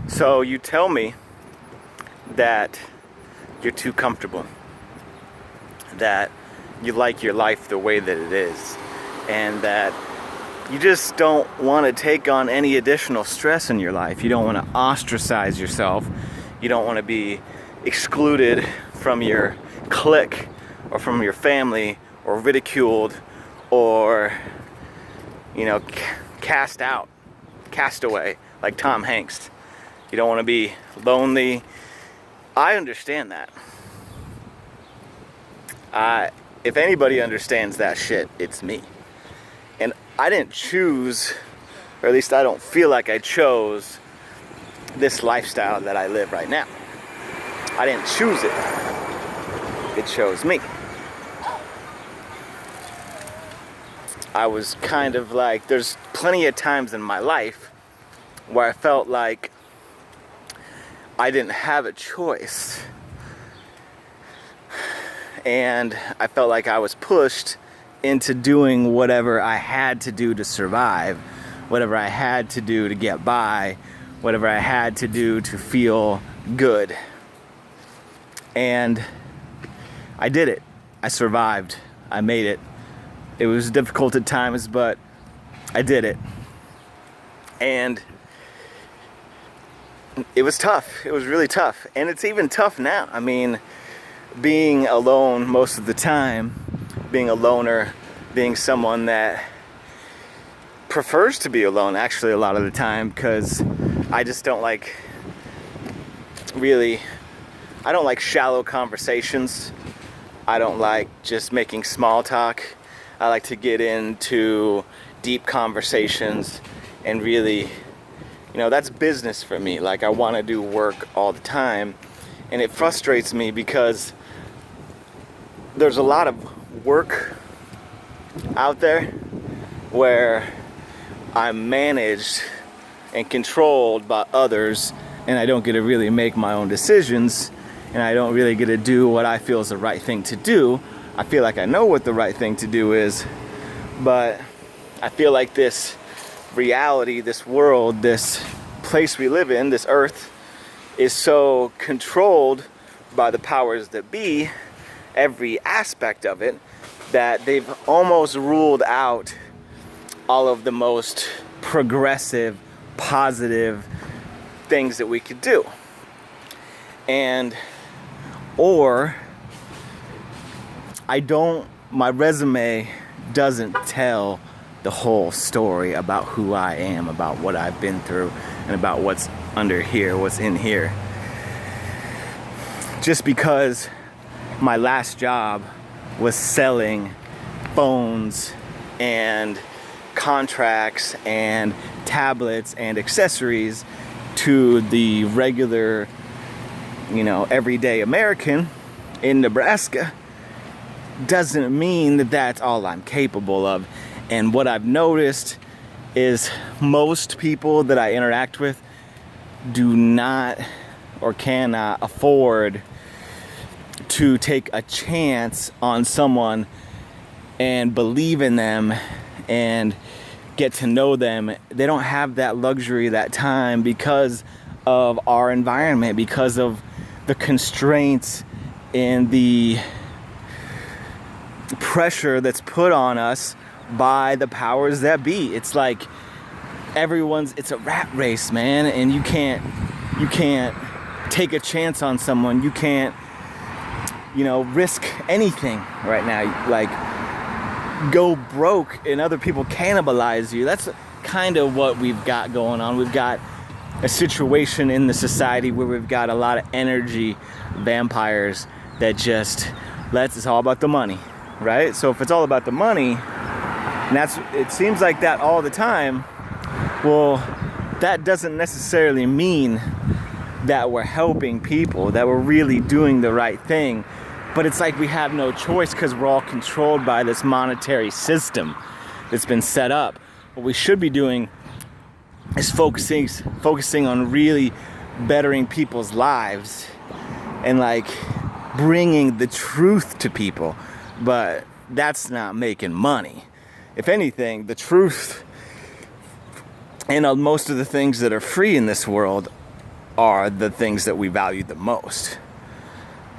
So you tell me that you're too comfortable, that you like your life the way that it is, and that you just don't want to take on any additional stress in your life. You don't want to ostracize yourself. You don't want to be excluded from your clique or from your family or ridiculed or, cast away like Tom Hanks. You don't want to be lonely. I understand that. If anybody understands that shit, it's me. And I didn't choose, or at least I don't feel like I chose this lifestyle that I live right now. I didn't choose it. It chose me. I was kind of like, there's plenty of times in my life where I felt like I didn't have a choice. And I felt like I was pushed into doing whatever I had to do to survive, whatever I had to do to get by, whatever I had to do to feel good. And I did it. I survived. I made it. It was difficult at times, but I did it. And it was tough. It was really tough. And it's even tough now. I mean, being alone most of the time, being a loner, being someone that prefers to be alone actually a lot of the time, because I just don't like I don't like shallow conversations. I don't like just making small talk. I like to get into deep conversations and really, that's business for me. Like, I want to do work all the time. And it frustrates me because there's a lot of work out there where I'm managed and controlled by others, and I don't get to really make my own decisions, and I don't really get to do what I feel is the right thing to do. I feel like I know what the right thing to do is, but I feel like this reality, this world, this place we live in, this earth, is so controlled by the powers that be, every aspect of it, that they've almost ruled out all of the most progressive, positive things that we could do. My resume doesn't tell the whole story about who I am, about what I've been through, and about what's under here, what's in here. Just because my last job was selling phones and contracts and tablets and accessories to the regular, everyday American in Nebraska, doesn't mean that that's all I'm capable of. And what I've noticed is most people that I interact with do not or cannot afford to take a chance on someone and believe in them and get to know them. They don't have that luxury, that time, because of our environment, because of the constraints and the pressure that's put on us by the powers that be. It's like it's a rat race, man, and you can't take a chance on someone. You can't, risk anything right now. Like, go broke and other people cannibalize you. That's kind of what we've got going on. We've got a situation in the society where we've got a lot of energy vampires that it's all about the money, right? So if it's all about the money, and it seems like that all the time, well, that doesn't necessarily mean that we're helping people, that we're really doing the right thing. But it's like we have no choice because we're all controlled by this monetary system that's been set up. What we should be doing is focusing on really bettering people's lives and bringing the truth to people. But that's not making money. If anything, the truth and most of the things that are free in this world are the things that we value the most.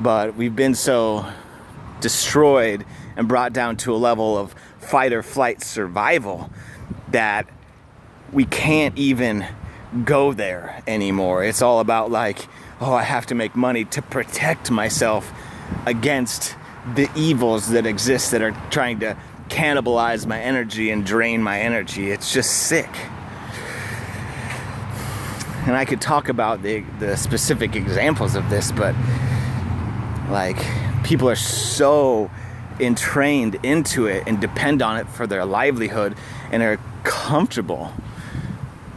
But we've been so destroyed and brought down to a level of fight or flight survival that we can't even go there anymore. It's all about like, oh, I have to make money to protect myself against the evils that exist that are trying to cannibalize my energy and drain my energy. It's just sick. And I could talk about the specific examples of this, but like, people are so entrained into it and depend on it for their livelihood and are comfortable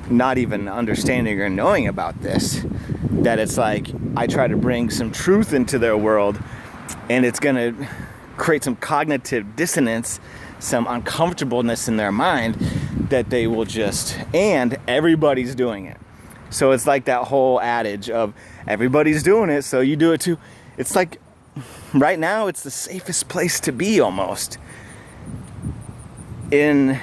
not even understanding or knowing about this, that it's like I try to bring some truth into their world and it's gonna create some cognitive dissonance, some uncomfortableness in their mind that they will just, and everybody's doing it. So it's like that whole adage of everybody's doing it, so you do it too. It's like right now it's the safest place to be almost in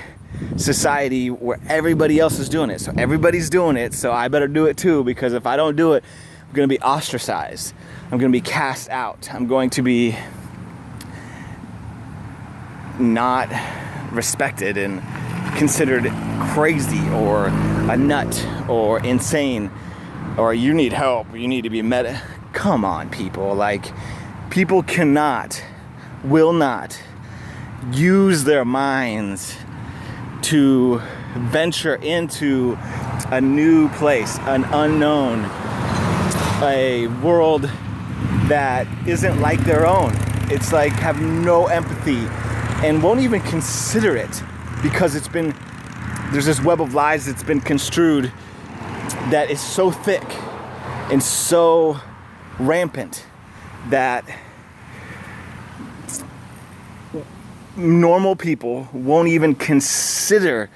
society where everybody else is doing it. So everybody's doing it, so I better do it too, because if I don't do it, I'm going to be ostracized. I'm going to be cast out. I'm going to be not respected and considered crazy or a nut or insane or you need help, you need to be met. Come on, people. Like, people will not use their minds to venture into a new place, an unknown, a world that isn't like their own. It's like have no empathy and won't even consider it because there's this web of lies that's been construed that is so thick and so rampant that normal people won't even consider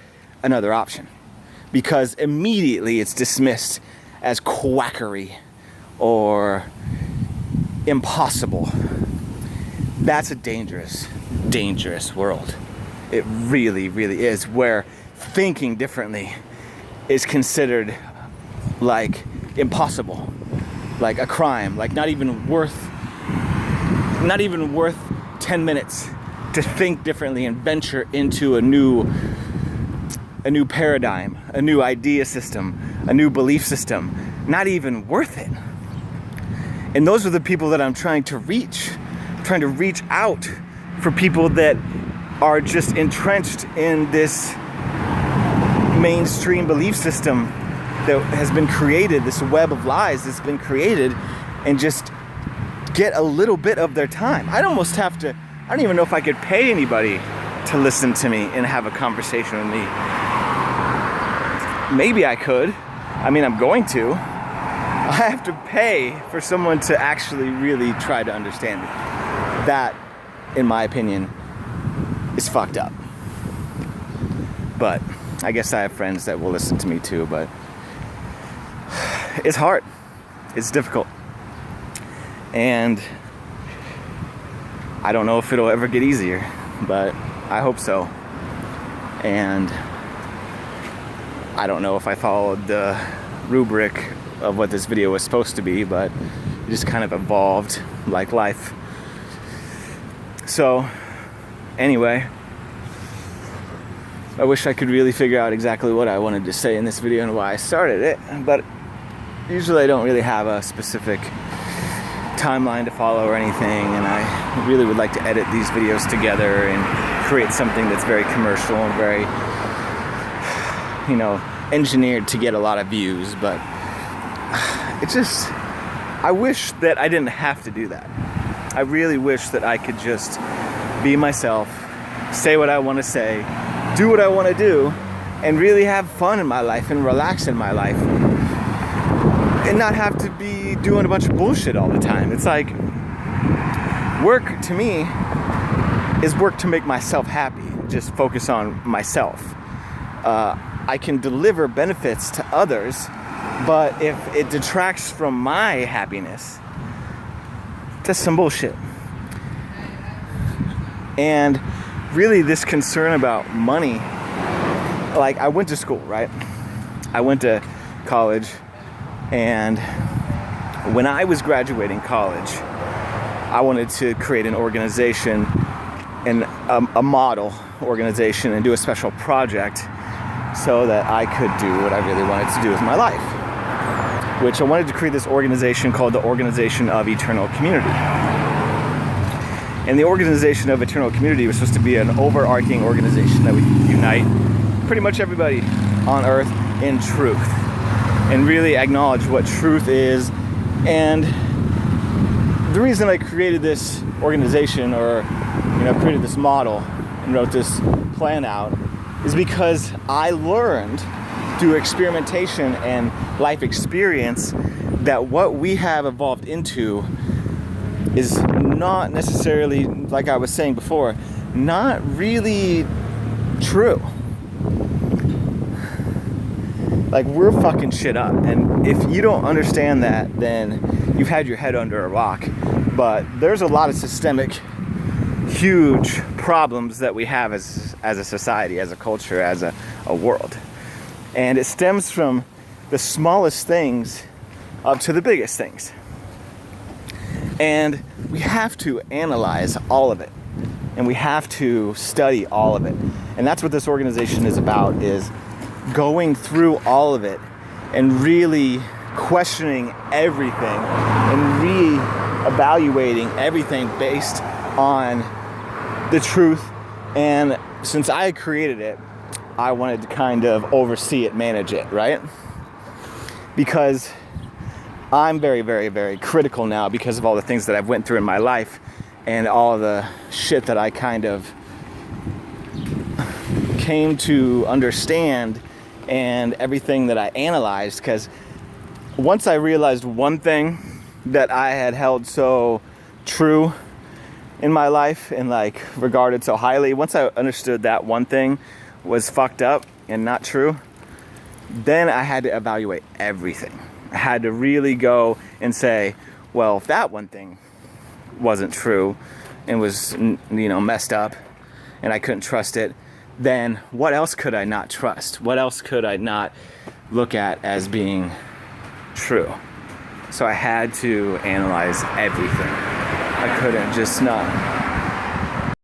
another option because immediately it's dismissed as quackery or impossible. That's a dangerous, dangerous world. It really, really is, where thinking differently is considered like impossible, like a crime, like not even worth 10 minutes to think differently and venture into a new paradigm, a new idea system, a new belief system. Not even worth it. And those are the people that I'm trying to reach out for people that are just entrenched in this mainstream belief system that has been created, this web of lies that's been created, and just get a little bit of their time. I don't even know if I could pay anybody to listen to me and have a conversation with me. Maybe I could. I mean, I'm going to. I have to pay for someone to actually really try to understand me. That, in my opinion, is fucked up. But I guess I have friends that will listen to me too, but it's hard. It's difficult. And I don't know if it'll ever get easier, but I hope so. And I don't know if I followed the rubric of what this video was supposed to be, but it just kind of evolved like life. So, anyway, I wish I could really figure out exactly what I wanted to say in this video and why I started it, but usually I don't really have a specific timeline to follow or anything, and I really would like to edit these videos together and create something that's very commercial and very, engineered to get a lot of views, but I wish that I didn't have to do that. I really wish that I could just be myself, say what I want to say, do what I want to do, and really have fun in my life and relax in my life and not have to be doing a bunch of bullshit all the time. It's like, work to me is work to make myself happy, just focus on myself. I can deliver benefits to others, but if it detracts from my happiness, that's some bullshit. And really this concern about money, like I went to school, right? I went to college And when I was graduating college, I wanted to create an organization and a model organization and do a special project so that I could do what I really wanted to do with my life, which I wanted to create this organization called the Organization of Eternal Community. And the Organization of Eternal Community was supposed to be an overarching organization that would unite pretty much everybody on earth in truth and really acknowledge what truth is. And the reason I created this organization, or created this model and wrote this plan out, is because I learned through experimentation and life experience that what we have evolved into is not necessarily, like I was saying before, not really true. Like, we're fucking shit up, and if you don't understand that, then you've had your head under a rock. But there's a lot of systemic, huge problems that we have as a society, as a culture, as a world. And it stems from the smallest things up to the biggest things. And we have to analyze all of it. And we have to study all of it. And that's what this organization is about, is going through all of it and really questioning everything and re-evaluating everything based on the truth. And since I created it, I wanted to kind of oversee it, manage it, right? Because I'm very, very, very critical now because of all the things that I've went through in my life and all the shit that I kind of came to understand and everything that I analyzed. Because once I realized one thing that I had held so true in my life and like regarded so highly, once I understood that one thing was fucked up and not true, then I had to evaluate everything. I had to really go and say, well, if that one thing wasn't true and was, messed up and I couldn't trust it, then what else could I not trust? What else could I not look at as being true? So I had to analyze everything. I couldn't just not